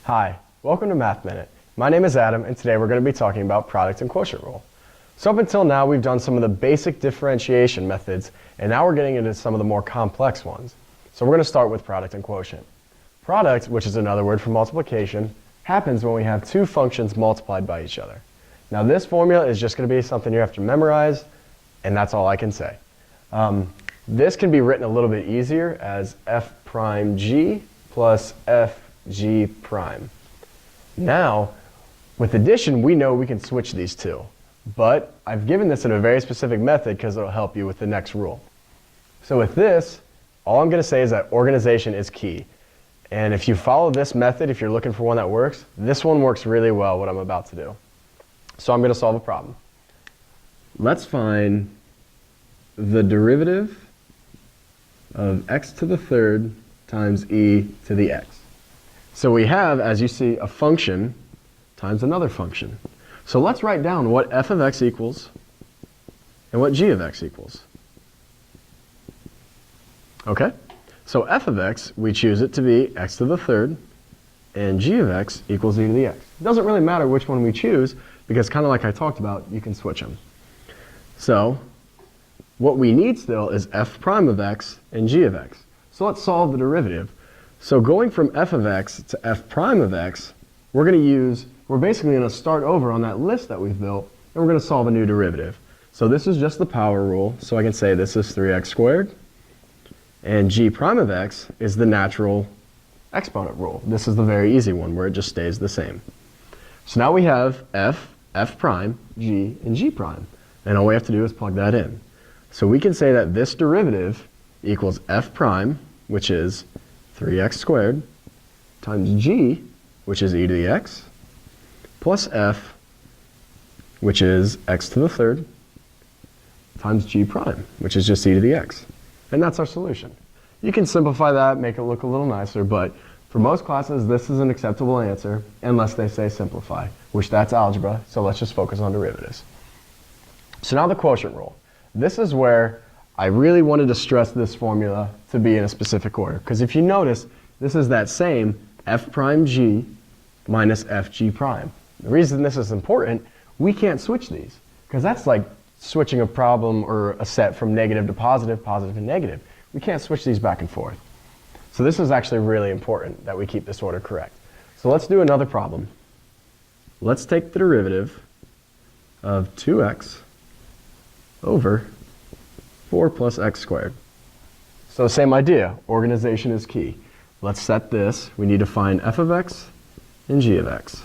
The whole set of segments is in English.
Hi, welcome to Math Minute. My name is Adam, and today we're going to be talking about product and quotient rule. So up until now, we've done some of the basic differentiation methods, and now we're getting into some of the more complex ones. So we're going to start with product and quotient. Product, which is another word for multiplication, happens when we have two functions multiplied by each other. Now this formula is just going to be something you have to memorize, and that's all I can say. This can be written a little bit easier as f prime g plus f g prime. Now, with addition, we know we can switch these two, but I've given this in a very specific method because it'll help you with the next rule. So with this, all I'm going to say is that organization is key. And if you follow this method, if you're looking for one that works, this one works really well, what I'm about to do. So I'm going to solve a problem. Let's find the derivative of x to the third times e to the x. So we have, as you see, a function times another function. So let's write down what f of x equals and what g of x equals. Okay? So f of x, we choose it to be x to the third, and g of x equals e to the x. It doesn't really matter which one we choose, because kind of like I talked about, you can switch them. So what we need still is f prime of x and g of x. So let's solve the derivative. So going from f of x to f prime of x, we're basically going to start over on that list that we've built, and we're going to solve a new derivative. So this is just the power rule, so I can say this is 3x squared, and g prime of x is the natural exponent rule. This is the very easy one where it just stays the same. So now we have f prime, g, and g prime, and all we have to do is plug that in. So we can say that this derivative equals f prime, which is 3x squared, times g, which is e to the x, plus f, which is x to the third, times g prime, which is just e to the x. And that's our solution. You can simplify that, make it look a little nicer, but for most classes, this is an acceptable answer, unless they say simplify, which that's algebra, so let's just focus on derivatives. So now the quotient rule. This is where I really wanted to stress this formula to be in a specific order, because if you notice, this is that same f prime g minus f g prime. The reason this is important, we can't switch these, because that's like switching a problem or a set from negative to positive, positive to negative. We can't switch these back and forth. So this is actually really important that we keep this order correct. So let's do another problem. Let's take the derivative of 2x over 4 plus x squared. So same idea, organization is key. Let's set this. We need to find f of x and g of x.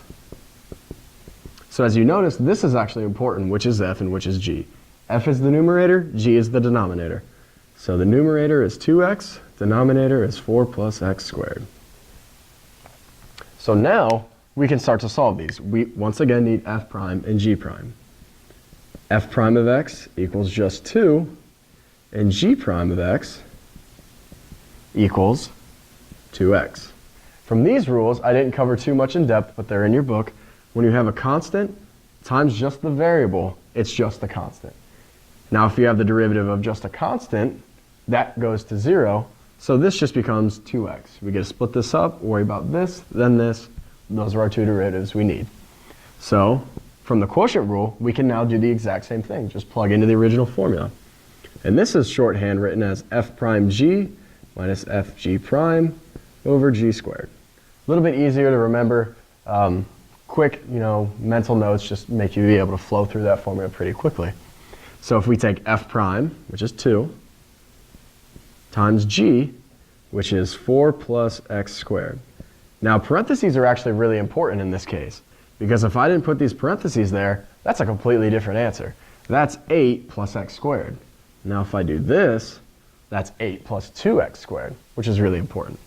So as you notice, this is actually important, which is f and which is g. F is the numerator, g is the denominator. So the numerator is 2x, denominator is 4 plus x squared. So now we can start to solve these. We once again need f prime and g prime. F prime of x equals just 2, and g prime of x equals 2x. From these rules, I didn't cover too much in depth, but they're in your book. When you have a constant times just the variable, it's just a constant. Now if you have the derivative of just a constant, that goes to 0, so this just becomes 2x. We get to split this up, worry about this, then this. Those are our two derivatives we need. So from the quotient rule, we can now do the exact same thing, just plug into the original formula. And this is shorthand written as f prime g minus f g prime over g squared. A little bit easier to remember. Quick, mental notes just make you be able to flow through that formula pretty quickly. So if we take f prime, which is 2, times g, which is 4 plus x squared. Now parentheses are actually really important in this case, because if I didn't put these parentheses there, that's a completely different answer. That's 8 plus x squared. Now if I do this, that's 8 plus 2x squared, which is really important.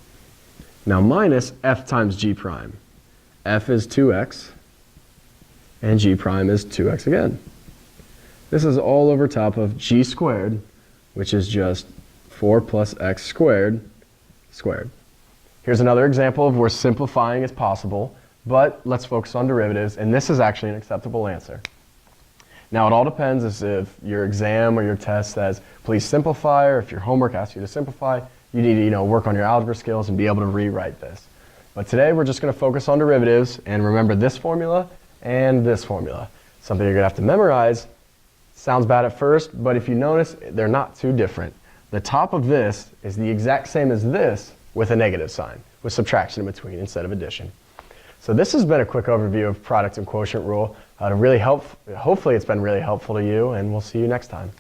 Now minus f times g prime. F is 2x, and g prime is 2x again. This is all over top of g squared, which is just 4 plus x squared squared. Here's another example of where simplifying is possible, but let's focus on derivatives, and this is actually an acceptable answer. Now it all depends as if your exam or your test says, please simplify, or if your homework asks you to simplify, you need to work on your algebra skills and be able to rewrite this. But today we're just going to focus on derivatives and remember this formula and this formula. Something you're going to have to memorize. Sounds bad at first, but if you notice, they're not too different. The top of this is the exact same as this with a negative sign, with subtraction in between instead of addition. So this has been a quick overview of product and quotient rule. Hopefully it's been really helpful to you, and we'll see you next time.